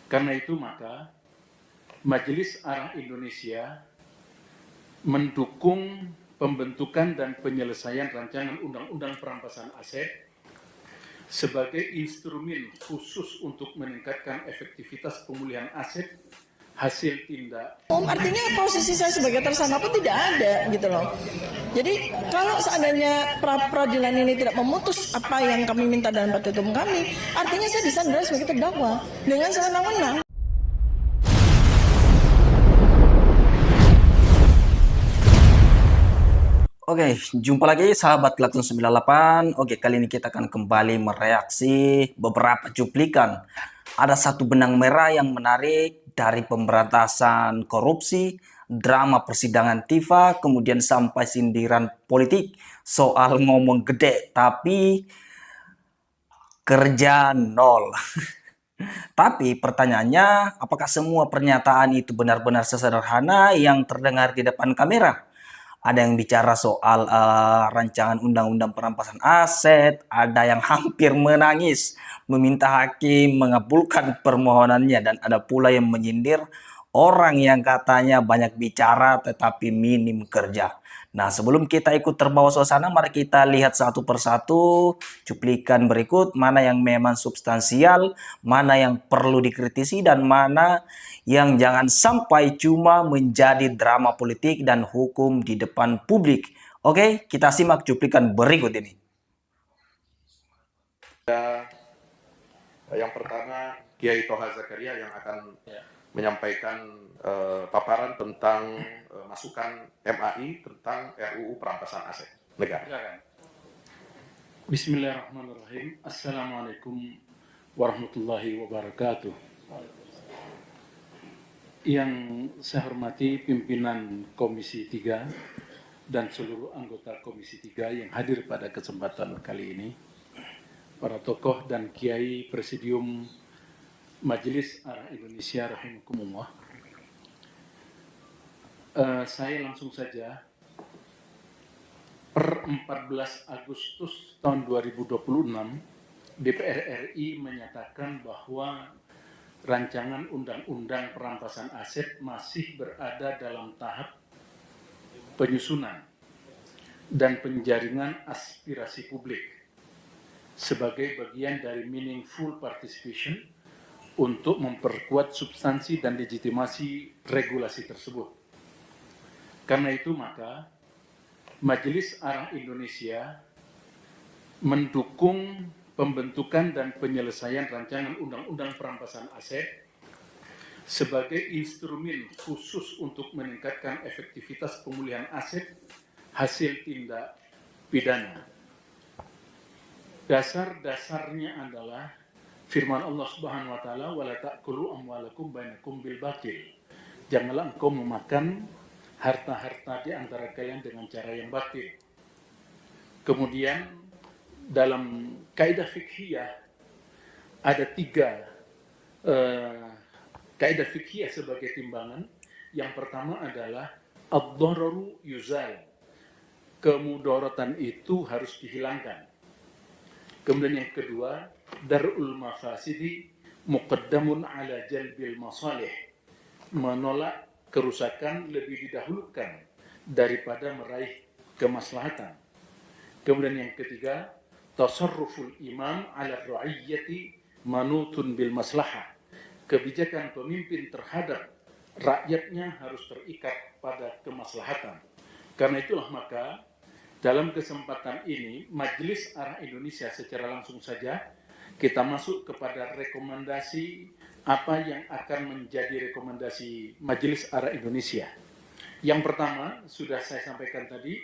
Karena itu maka Majelis Arah Indonesia mendukung pembentukan dan penyelesaian rancangan undang-undang perampasan aset sebagai instrumen khusus untuk meningkatkan efektivitas pemulihan aset hasil tindak. Artinya posisi saya sebagai tersangka pun tidak ada gitu loh. Jadi kalau seandainya peradilan ini tidak memutus apa yang kami minta dalam petitum kami, artinya saya disandera sebagai terdakwa dengan sewenang-wenang. Oke, jumpa lagi sahabat Klaton 98. Oke, kali ini kita akan kembali mereaksi beberapa cuplikan. Ada satu benang merah yang menarik dari pemberantasan korupsi, drama persidangan Tifa, kemudian sampai sindiran politik soal ngomong gede, tapi kerja nol. Tapi pertanyaannya, apakah semua pernyataan itu benar-benar sesederhana yang terdengar di depan kamera? Ada yang bicara soal rancangan undang-undang perampasan aset, ada yang hampir menangis meminta hakim mengabulkan permohonannya, dan ada pula yang menyindir orang yang katanya banyak bicara tetapi minim kerja. Nah, sebelum kita ikut terbawa suasana, mari kita lihat satu persatu cuplikan berikut, mana yang memang substansial, mana yang perlu dikritisi, dan mana yang jangan sampai cuma menjadi drama politik dan hukum di depan publik. Oke, kita simak cuplikan berikut ini. Yang pertama, Kiai Toha Zakaria yang akan menyampaikan paparan tentang masukan MAI tentang RUU perampasan aset negara. Bismillahirrahmanirrahim. Assalamualaikum warahmatullahi wabarakatuh. Yang saya hormati pimpinan Komisi 3 dan seluruh anggota Komisi 3 yang hadir pada kesempatan kali ini, para tokoh dan kiai Presidium Majelis Arah Indonesia rahimakumullah. Saya langsung saja, per 14 Agustus tahun 2026, DPR RI menyatakan bahwa rancangan undang-undang perampasan aset masih berada dalam tahap penyusunan dan penjaringan aspirasi publik sebagai bagian dari meaningful participation untuk memperkuat substansi dan legitimasi regulasi tersebut. Karena itu maka Majelis Arah Indonesia mendukung pembentukan dan penyelesaian rancangan undang-undang perampasan aset sebagai instrumen khusus untuk meningkatkan efektivitas pemulihan aset hasil tindak pidana. Dasar-dasarnya adalah firman Allah Subhanahu wa taala, wala ta'kulu amwalakum bainakum bil batil. Janganlah engkau memakan harta-harta di antara kalian dengan cara yang batil. Kemudian dalam kaidah fikhiyah ada 3 kaidah fikhiyah sebagai timbangan. Yang pertama adalah ad-dhararu yuzal. Kemudaratan itu harus dihilangkan. Kemudian yang kedua, dar'ul mafasidi muqaddamun ala jalbil masalih. Menolak kerusakan lebih didahulukan daripada meraih kemaslahatan. Kemudian yang ketiga, tasarruful imam ala ra'iyyati manutun bil maslahah. Kebijakan pemimpin terhadap rakyatnya harus terikat pada kemaslahatan. Karena itulah maka dalam kesempatan ini Majelis Arah Indonesia secara langsung saja kita masuk kepada rekomendasi apa yang akan menjadi rekomendasi Majelis Arah Indonesia. Yang pertama sudah saya sampaikan tadi,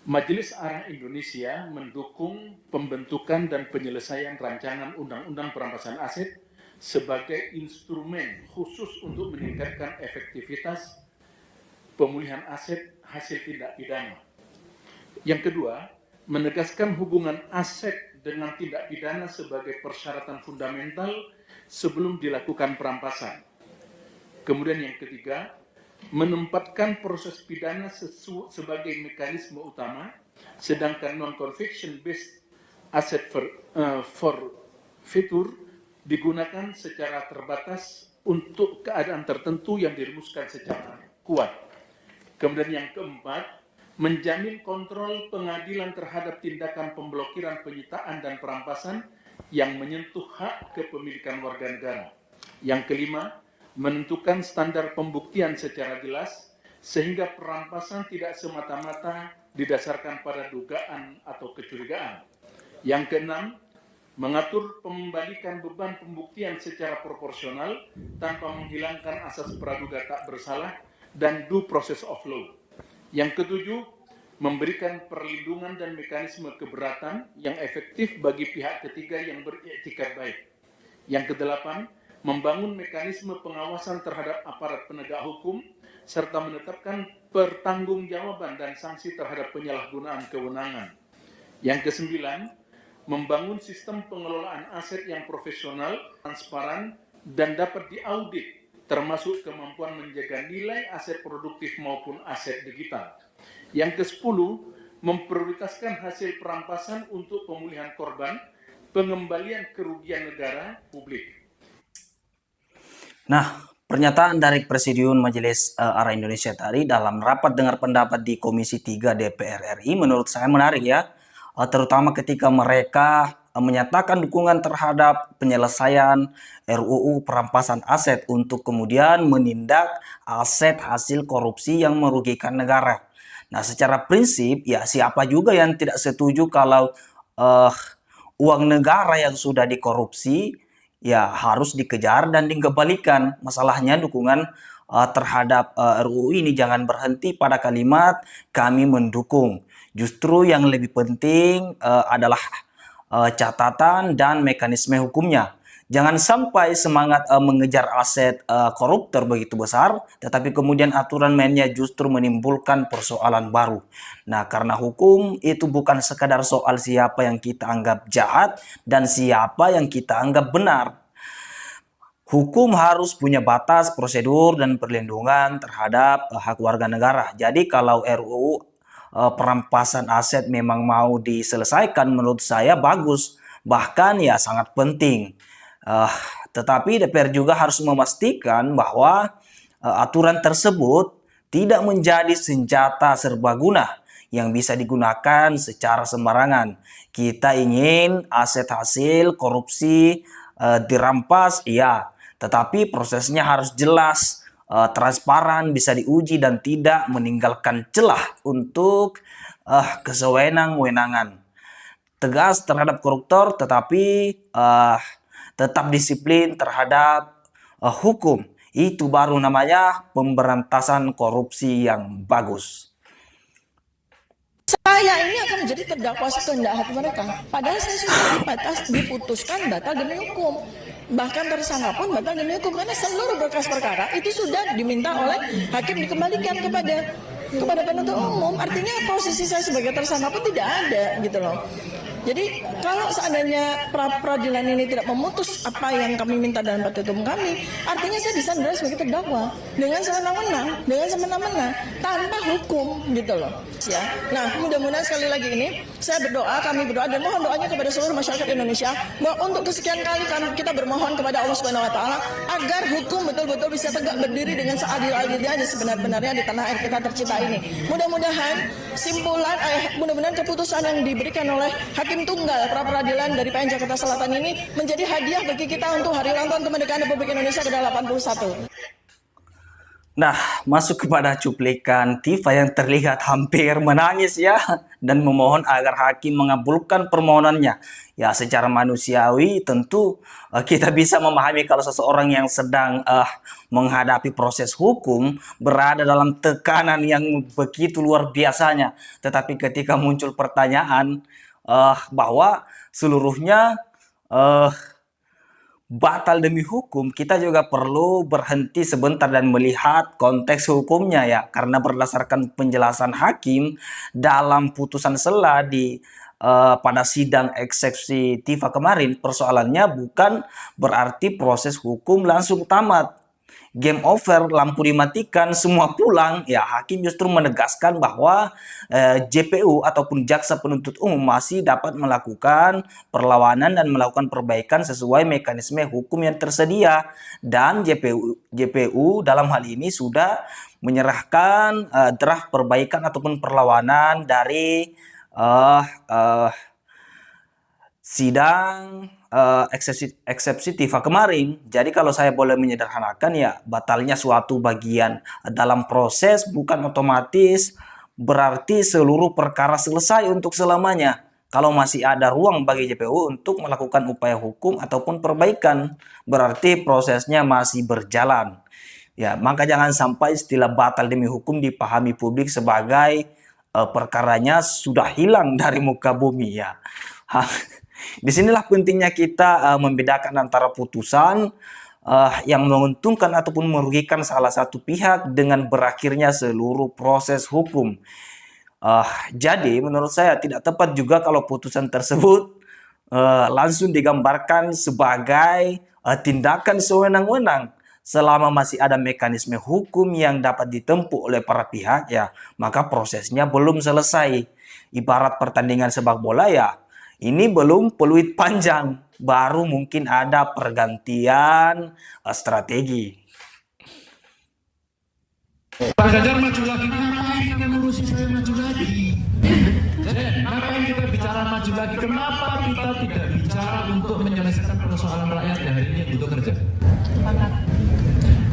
Majelis Arah Indonesia mendukung pembentukan dan penyelesaian rancangan undang-undang perampasan aset sebagai instrumen khusus untuk meningkatkan efektivitas pemulihan aset hasil tindak pidana. Yang kedua, menegaskan hubungan aset dengan tindak pidana sebagai persyaratan fundamental sebelum dilakukan perampasan. Kemudian yang ketiga, menempatkan proses pidana sebagai mekanisme utama, sedangkan non-conviction based asset forfeiture digunakan secara terbatas untuk keadaan tertentu yang dirumuskan secara kuat. Kemudian yang keempat, menjamin kontrol pengadilan terhadap tindakan pemblokiran, penyitaan, dan perampasan yang menyentuh hak kepemilikan warga negara. Yang kelima, menentukan standar pembuktian secara jelas sehingga perampasan tidak semata-mata didasarkan pada dugaan atau kecurigaan. Yang keenam, mengatur pembalikan beban pembuktian secara proporsional tanpa menghilangkan asas praduga tak bersalah dan due process of law. Yang ketujuh, memberikan perlindungan dan mekanisme keberatan yang efektif bagi pihak ketiga yang beriktikat baik. Yang kedelapan, membangun mekanisme pengawasan terhadap aparat penegak hukum serta menetapkan pertanggungjawaban dan sanksi terhadap penyalahgunaan kewenangan. Yang kesembilan, membangun sistem pengelolaan aset yang profesional, transparan, dan dapat diaudit, termasuk kemampuan menjaga nilai aset produktif maupun aset digital. Yang ke-10, memprioritaskan hasil perampasan untuk pemulihan korban, pengembalian kerugian negara publik. Nah, pernyataan dari Presidium Majelis Ara Indonesia tadi dalam rapat dengar pendapat di Komisi 3 DPR RI menurut saya menarik ya. Terutama ketika mereka menyatakan dukungan terhadap penyelesaian RUU perampasan aset untuk kemudian menindak aset hasil korupsi yang merugikan negara. Nah, secara prinsip ya siapa juga yang tidak setuju kalau uang negara yang sudah dikorupsi ya harus dikejar dan dikembalikan. Masalahnya dukungan terhadap RUU ini jangan berhenti pada kalimat kami mendukung. Justru yang lebih penting adalah catatan dan mekanisme hukumnya. Jangan sampai semangat mengejar aset koruptor begitu besar, tetapi kemudian aturan mainnya justru menimbulkan persoalan baru. Nah, karena hukum itu bukan sekadar soal siapa yang kita anggap jahat dan siapa yang kita anggap benar. Hukum harus punya batas, prosedur, dan perlindungan terhadap hak warga negara. Jadi kalau RUU perampasan aset memang mau diselesaikan, menurut saya bagus, bahkan ya sangat penting. Tetapi DPR juga harus memastikan bahwa aturan tersebut tidak menjadi senjata serbaguna yang bisa digunakan secara sembarangan. Kita ingin aset hasil korupsi dirampas, iya, tetapi prosesnya harus jelas, transparan, bisa diuji, dan tidak meninggalkan celah untuk kesewenang-wenangan. Tegas terhadap koruptor, tetapi tetap disiplin terhadap hukum. Itu baru namanya pemberantasan korupsi yang bagus. Saya ini akan menjadi terdakwa sekehendak hati mereka. Padahal saya sudah diputuskan batal demi hukum. Bahkan tersangka pun batal demi hukum karena seluruh berkas perkara itu sudah diminta oleh hakim dikembalikan kepada penuntut umum. Artinya posisi saya sebagai tersangka pun tidak ada gitu loh. Jadi kalau seandainya peradilan ini tidak memutus apa yang kami minta dalam petitum kami, artinya saya disandera sebagai terdakwa dengan semena-mena tanpa hukum gitu loh. Ya. Nah, mudah-mudahan sekali lagi ini saya berdoa, kami berdoa dan mohon doanya kepada seluruh masyarakat Indonesia bahwa untuk kesekian kali kita bermohon kepada Allah Subhanahu wa taala agar hukum betul-betul bisa tegak berdiri dengan seadil-adilnya dan sebenar-benarnya di tanah air kita tercinta ini. Mudah-mudahan mudah-mudahan keputusan yang diberikan oleh Hakim Tunggal pra peradilan dari PN Jakarta Selatan ini menjadi hadiah bagi kita untuk Hari Ulang Tahun Kemerdekaan Republik Indonesia ke-81. Nah, masuk kepada cuplikan Tifa yang terlihat hampir menangis ya, dan memohon agar hakim mengabulkan permohonannya. Ya, secara manusiawi tentu kita bisa memahami kalau seseorang yang sedang menghadapi proses hukum berada dalam tekanan yang begitu luar biasanya. Tetapi ketika muncul pertanyaan bahwa seluruhnya batal demi hukum, kita juga perlu berhenti sebentar dan melihat konteks hukumnya ya, karena berdasarkan penjelasan hakim dalam putusan sela pada sidang eksepsi Tifa kemarin, persoalannya bukan berarti proses hukum langsung tamat. game over, lampu dimatikan, semua pulang, ya hakim justru menegaskan bahwa JPU ataupun jaksa penuntut umum masih dapat melakukan perlawanan dan melakukan perbaikan sesuai mekanisme hukum yang tersedia. Dan JPU dalam hal ini sudah menyerahkan draft perbaikan ataupun perlawanan dari sidang eksepsi TIFA kemarin. Jadi kalau saya boleh menyederhanakan, ya batalnya suatu bagian dalam proses bukan otomatis berarti seluruh perkara selesai untuk selamanya. Kalau masih ada ruang bagi JPU untuk melakukan upaya hukum ataupun perbaikan, berarti prosesnya masih berjalan. Ya, maka jangan sampai istilah batal demi hukum dipahami publik sebagai perkaranya sudah hilang dari muka bumi, ya. Disinilah pentingnya kita membedakan antara putusan yang menguntungkan ataupun merugikan salah satu pihak dengan berakhirnya seluruh proses hukum. Jadi menurut saya tidak tepat juga kalau putusan tersebut langsung digambarkan sebagai tindakan sewenang-wenang. Selama masih ada mekanisme hukum yang dapat ditempuh oleh para pihak, ya maka prosesnya belum selesai. Ibarat pertandingan sepak bola, ya ini belum peluit panjang, baru mungkin ada pergantian strategi. Pak Ganjar maju lagi, ngapain kita ngurusi saya maju lagi? Ngapain kita bicara maju lagi? Kenapa kita tidak bicara untuk menyelesaikan persoalan rakyat yang hari ini butuh kerja?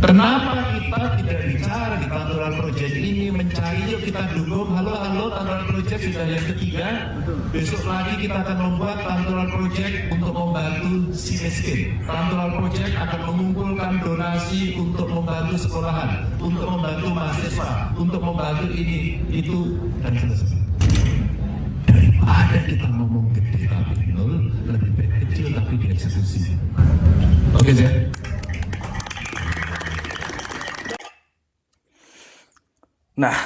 Kenapa kita tidak bicara di Tantural Project ini mencari, yuk kita dukung, halo Tantural Project sudah yang ketiga, besok lagi kita akan membuat Tantural Project untuk membantu si miskin. Tantural Project akan mengumpulkan donasi untuk membantu sekolahan, untuk membantu mahasiswa, untuk membantu ini, itu, dan seterusnya. Daripada kita ngomong gede tapi nol, lebih baik kecil tapi dieksekusi. Oke, Zed? Nah,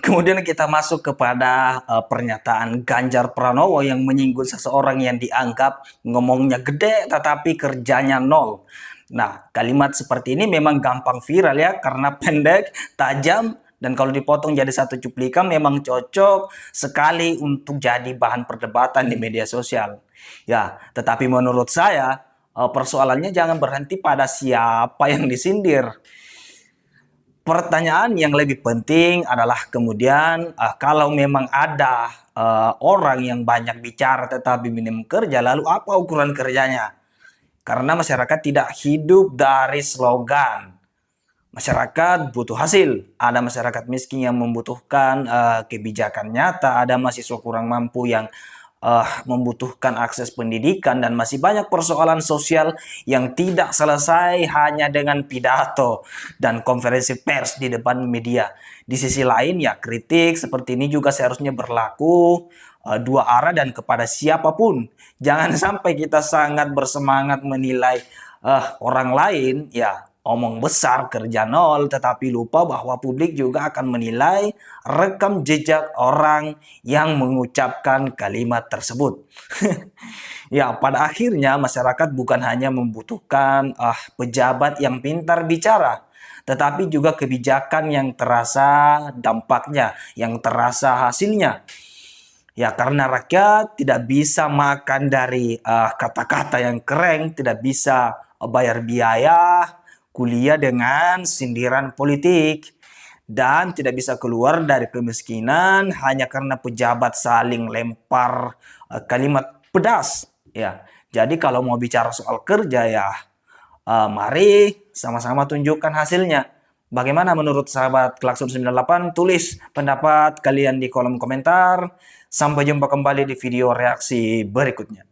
kemudian kita masuk kepada pernyataan Ganjar Pranowo yang menyinggung seseorang yang dianggap ngomongnya gede tetapi kerjanya nol. Nah, kalimat seperti ini memang gampang viral, ya, karena pendek, tajam, dan kalau dipotong jadi satu cuplikan memang cocok sekali untuk jadi bahan perdebatan di media sosial. Ya, tetapi menurut saya persoalannya jangan berhenti pada siapa yang disindir. Pertanyaan yang lebih penting adalah kemudian kalau memang ada orang yang banyak bicara tetapi minim kerja, lalu apa ukuran kerjanya? Karena masyarakat tidak hidup dari slogan. Masyarakat butuh hasil. Ada masyarakat miskin yang membutuhkan kebijakan nyata, ada mahasiswa kurang mampu yang membutuhkan akses pendidikan, dan masih banyak persoalan sosial yang tidak selesai hanya dengan pidato dan konferensi pers di depan media. Di sisi lain, ya kritik seperti ini juga seharusnya berlaku dua arah dan kepada siapapun. Jangan sampai kita sangat bersemangat menilai orang lain, ya omong besar kerja nol, tetapi lupa bahwa publik juga akan menilai rekam jejak orang yang mengucapkan kalimat tersebut. Ya, pada akhirnya masyarakat bukan hanya membutuhkan pejabat yang pintar bicara, tetapi juga kebijakan yang terasa dampaknya, yang terasa hasilnya. Ya, karena rakyat tidak bisa makan dari kata-kata yang keren, tidak bisa bayar biaya kuliah dengan sindiran politik, dan tidak bisa keluar dari kemiskinan hanya karena pejabat saling lempar kalimat pedas. Ya, jadi kalau mau bicara soal kerja, ya mari sama-sama tunjukkan hasilnya. Bagaimana menurut sahabat Klakson 98? Tulis pendapat kalian di kolom komentar. Sampai jumpa kembali di video reaksi berikutnya.